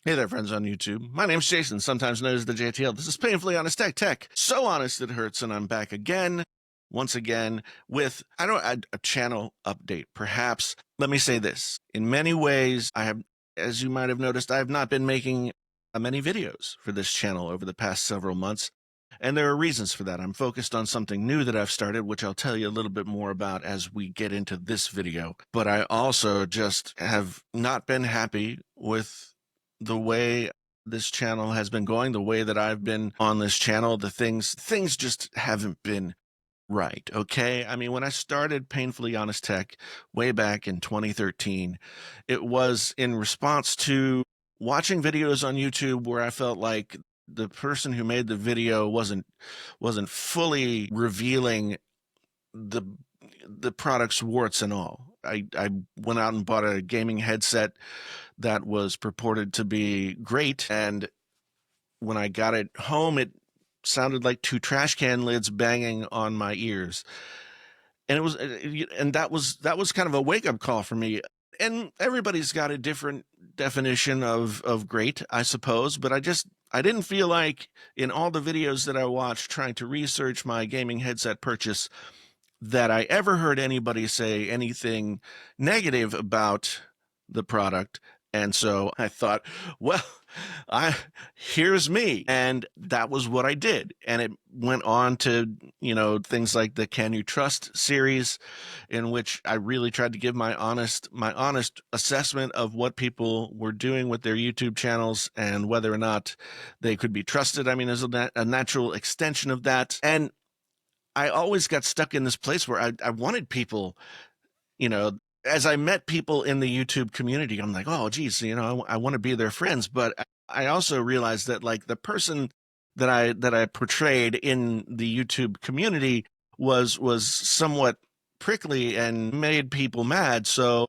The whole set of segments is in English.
Hey there, friends on YouTube. My name's Jason, sometimes known as the JTL. This is Painfully Honest Tech. So honest it hurts, and I'm back again, once again, with a channel update. Perhaps let me say this: in many ways, as you might have noticed, I have not been making many videos for this channel over the past several months, and there are reasons for that. I'm focused on something new that I've started, which I'll tell you a little bit more about as we get into this video. But I also just have not been happy with the way this channel has been going, the way that I've been on this channel. The things just haven't been right. Okay. I mean, when I started Painfully Honest Tech way back in 2013, it was in response to watching videos on YouTube where I felt like the person who made the video wasn't fully revealing the product's warts and all. I went out and bought a gaming headset that was purported to be great, and when I got it home, it sounded like two trash can lids banging on my ears. And that was kind of a wake-up call for me. And everybody's got a different definition of great, I suppose, but I didn't feel like in all the videos that I watched trying to research my gaming headset purchase that I ever heard anybody say anything negative about the product. And so I thought, well, I here's me. And that was what I did. And it went on to, things like the Can You Trust series, in which I really tried to give my honest assessment of what people were doing with their YouTube channels and whether or not they could be trusted. I mean, there's a natural extension of that. And I always got stuck in this place where I wanted people, as I met people in the YouTube community, I'm like, oh, geez, I want to be their friends. But I also realized that like the person that I portrayed in the YouTube community was somewhat prickly and made people mad. So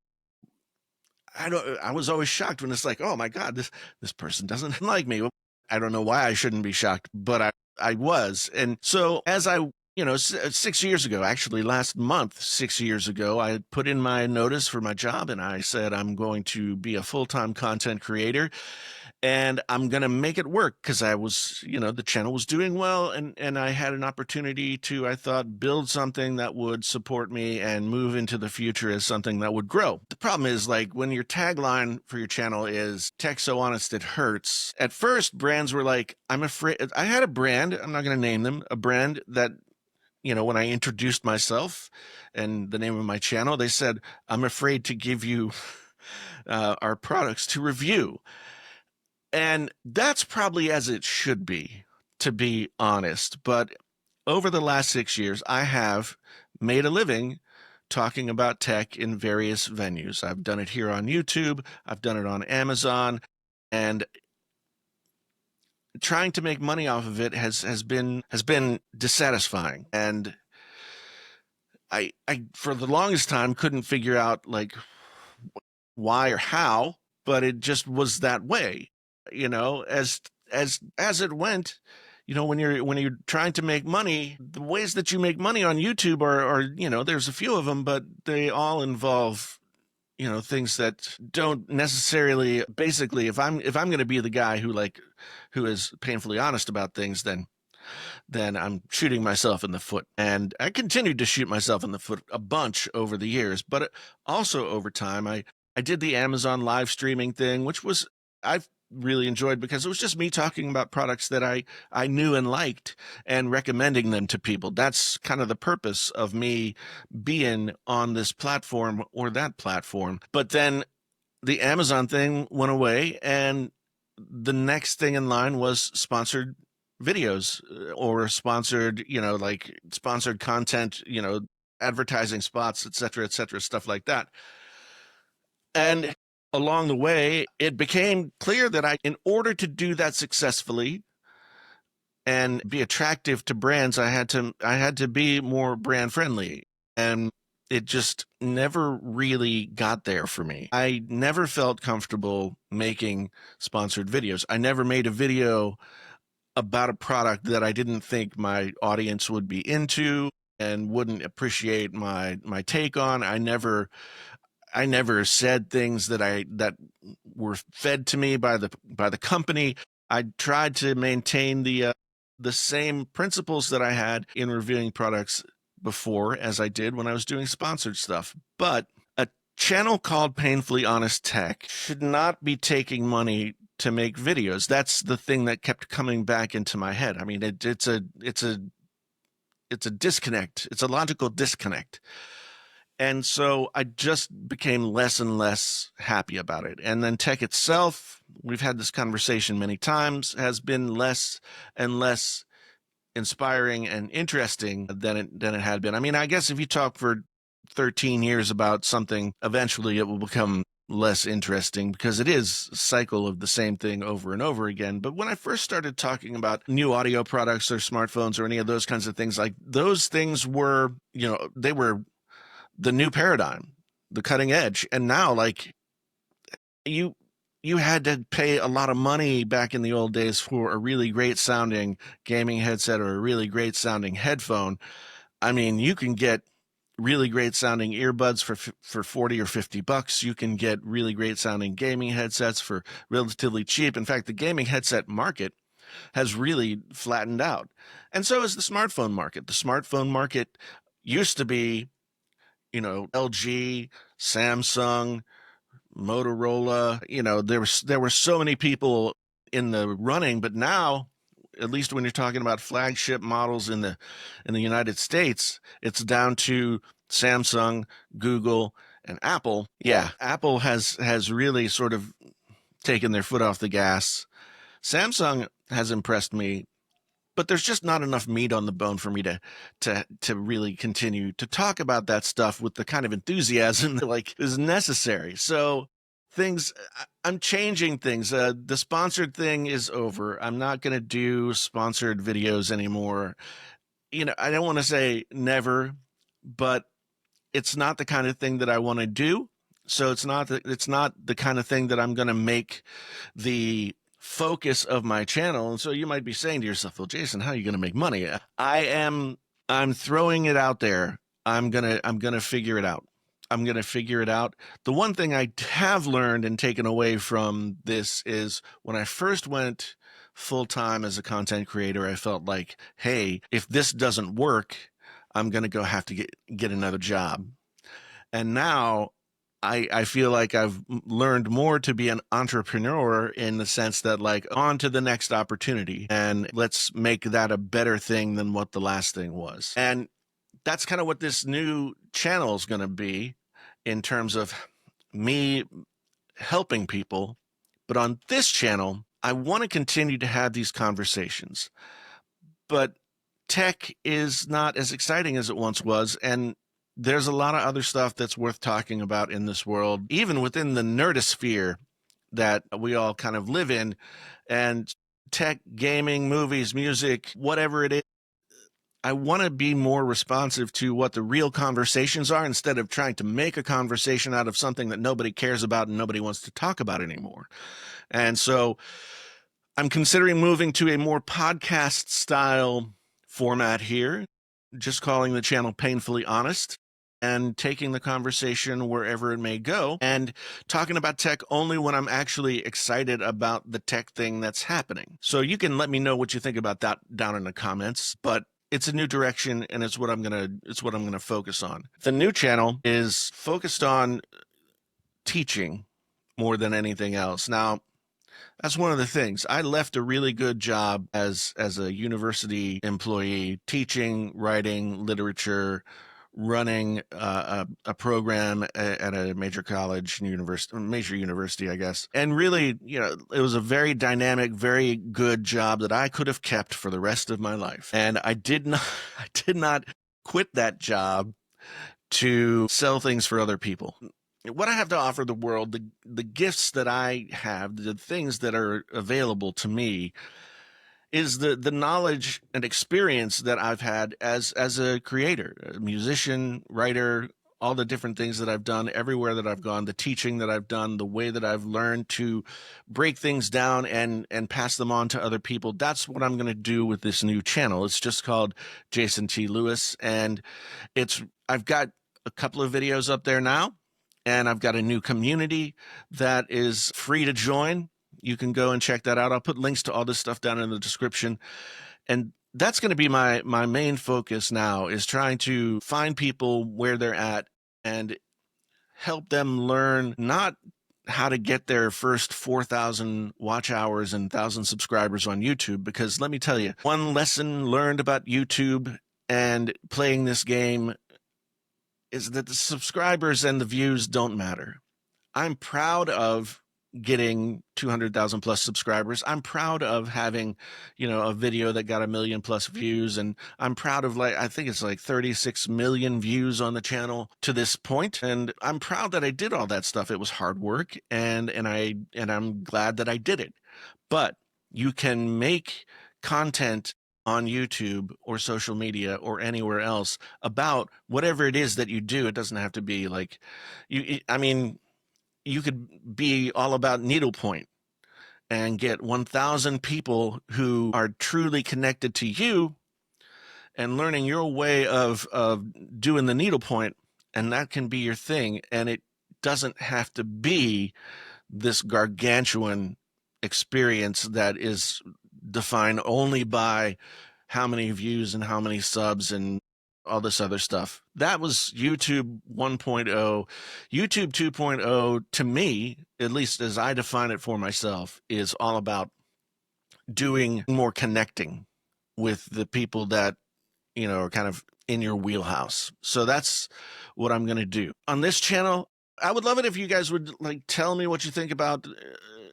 I was always shocked when it's like, oh my God, this person doesn't like me. I don't know why I shouldn't be shocked, but I was. And so as 6 years ago, actually last month, 6 years ago, I put in my notice for my job and I said, I'm going to be a full-time content creator and I'm going to make it work because I was, the channel was doing well and I had an opportunity to, I thought, build something that would support me and move into the future as something that would grow. The problem is like when your tagline for your channel is tech so honest it hurts. At first, brands were like, I'm afraid. I had a brand, I'm not going to name them, a brand that when I introduced myself and the name of my channel, they said, I'm afraid to give you our products to review. And that's probably as it should be, to be honest. But over the last 6 years, I have made a living talking about tech in various venues. I've done it here on YouTube, I've done it on Amazon, and trying to make money off of it has been dissatisfying. And I for the longest time couldn't figure out like why or how, but it just was that way. As it went, when you're trying to make money, the ways that you make money on YouTube are there's a few of them, but they all involve things that don't necessarily. Basically, if I'm going to be the guy who is painfully honest about things, then I'm shooting myself in the foot. And I continued to shoot myself in the foot a bunch over the years, but also over time, I did the Amazon live streaming thing, which was, I've really enjoyed because it was just me talking about products that I knew and liked and recommending them to people. That's kind of the purpose of me being on this platform or that platform. But then the Amazon thing went away and the next thing in line was sponsored videos or sponsored, like sponsored content, advertising spots, et cetera, stuff like that. And along the way, it became clear that in order to do that successfully and be attractive to brands, I had to be more brand friendly. And it just never really got there for me. I never felt comfortable making sponsored videos. I never made a video about a product that I didn't think my audience would be into and wouldn't appreciate my take on. I never said things that were fed to me by the company. I tried to maintain the same principles that I had in reviewing products before as I did when I was doing sponsored stuff. But a channel called Painfully Honest Tech should not be taking money to make videos. That's the thing that kept coming back into my head. I mean, it's a disconnect. It's a logical disconnect. And so I just became less and less happy about it. And then tech itself, we've had this conversation many times, has been less and less inspiring and interesting than it had been. I mean, I guess if you talk for 13 years about something, eventually it will become less interesting because it is a cycle of the same thing over and over again. But when I first started talking about new audio products or smartphones or any of those kinds of things, like those things were, they were the new paradigm, the cutting edge. And now, like, you had to pay a lot of money back in the old days for a really great sounding gaming headset or a really great sounding headphone. I mean, you can get really great sounding earbuds for 40 or 50 bucks. You can get really great sounding gaming headsets for relatively cheap. In fact, the gaming headset market has really flattened out. And so is the smartphone market. The smartphone market used to be, LG, Samsung, Motorola, there were so many people in the running, but now, at least when you're talking about flagship models in the United States, it's down to Samsung, Google, and Apple. Yeah, Apple has really sort of taken their foot off the gas. Samsung has impressed me, but there's just not enough meat on the bone for me to really continue to talk about that stuff with the kind of enthusiasm that like is necessary. So I'm changing things. The sponsored thing is over. I'm not going to do sponsored videos anymore. I don't want to say never, but it's not the kind of thing that I want to do. So it's not the kind of thing that I'm going to make the focus of my channel. And so you might be saying to yourself, well, Jason, how are you going to make money? I'm throwing it out there. I'm going to figure it out. I'm going to figure it out. The one thing I have learned and taken away from this is when I first went full time as a content creator, I felt like, hey, if this doesn't work, I'm going to go have to get another job. And now I feel like I've learned more to be an entrepreneur in the sense that, like, on to the next opportunity and let's make that a better thing than what the last thing was. And that's kind of what this new channel is going to be in terms of me helping people. But on this channel, I want to continue to have these conversations. But tech is not as exciting as it once was. And there's a lot of other stuff that's worth talking about in this world, even within the nerdosphere that we all kind of live in. And tech, gaming, movies, music, whatever it is, I want to be more responsive to what the real conversations are instead of trying to make a conversation out of something that nobody cares about and nobody wants to talk about anymore. And so I'm considering moving to a more podcast style format here, just calling the channel Painfully Honest and taking the conversation wherever it may go and talking about tech only when I'm actually excited about the tech thing that's happening. So you can let me know what you think about that down in the comments, but it's a new direction and it's what I'm going to focus on. The new channel is focused on teaching more than anything else. Now, that's one of the things. I left a really good job as a university employee, teaching, writing, literature, running a program at a major college, major university, I guess. And really, it was a very dynamic, very good job that I could have kept for the rest of my life. And I did not quit that job to sell things for other people. What I have to offer the world, the gifts that I have, the things that are available to me, is the knowledge and experience that I've had as a creator, a musician, writer, all the different things that I've done everywhere that I've gone, the teaching that I've done, the way that I've learned to break things down and pass them on to other people. That's what I'm going to do with this new channel. It's just called Jason T. Lewis, and I've got a couple of videos up there now. and I've got a new community that is free to join. You can go and check that out. I'll put links to all this stuff down in the description. And that's going to be my main focus now, is trying to find people where they're at and help them learn not how to get their first 4,000 watch hours and 1,000 subscribers on YouTube. Because let me tell you, one lesson learned about YouTube and playing this game is that the subscribers and the views don't matter. I'm proud of getting 200,000 plus subscribers. I'm proud of having, a video that got 1 million plus views. And I'm proud of, I think it's like 36 million views on the channel to this point. And I'm proud that I did all that stuff. It was hard work, and I'm glad that I did it. But you can make content on YouTube or social media or anywhere else about whatever it is that you do. It doesn't have to be like you could be all about needlepoint and get 1,000 people who are truly connected to you and learning your way of doing the needlepoint, and that can be your thing. And it doesn't have to be this gargantuan experience that is defined only by how many views and how many subs and all this other stuff. That was YouTube 1.0. YouTube 2.0, to me, at least as I define it for myself, is all about doing more connecting with the people that, are kind of in your wheelhouse. So that's what I'm going to do on this channel. I would love it if you guys would tell me what you think about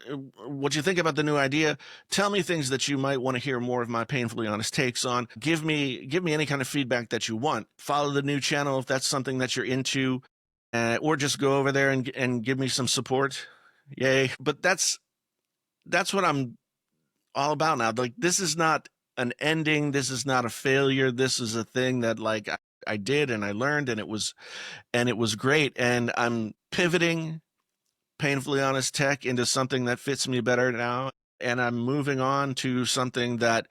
the new idea. Tell me things that you might want to hear more of my painfully honest takes on. Give me any kind of feedback that you want. Follow the new channel if that's something that you're into, or just go over there and give me some support. Yay. But that's what I'm all about now. This is not an ending. This is not a failure. This is a thing that I did, and I learned, and it was great. And I'm pivoting Painfully Honest Tech into something that fits me better now. And I'm moving on to something that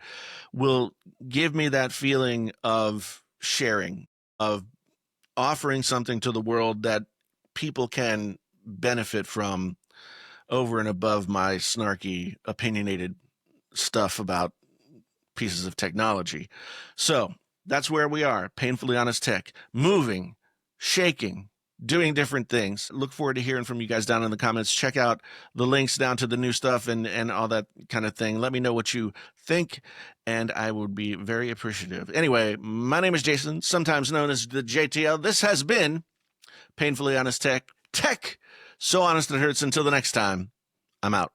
will give me that feeling of sharing, of offering something to the world that people can benefit from over and above my snarky, opinionated stuff about pieces of technology. So that's where we are. Painfully Honest Tech, moving, shaking, doing different things. Look forward to hearing from you guys down in the comments. Check out the links down to the new stuff and all that kind of thing. Let me know what you think, and I would be very appreciative. Anyway, my name is Jason, sometimes known as the JTL. This has been Painfully Honest Tech. Tech so honest it hurts. Until the next time, I'm out.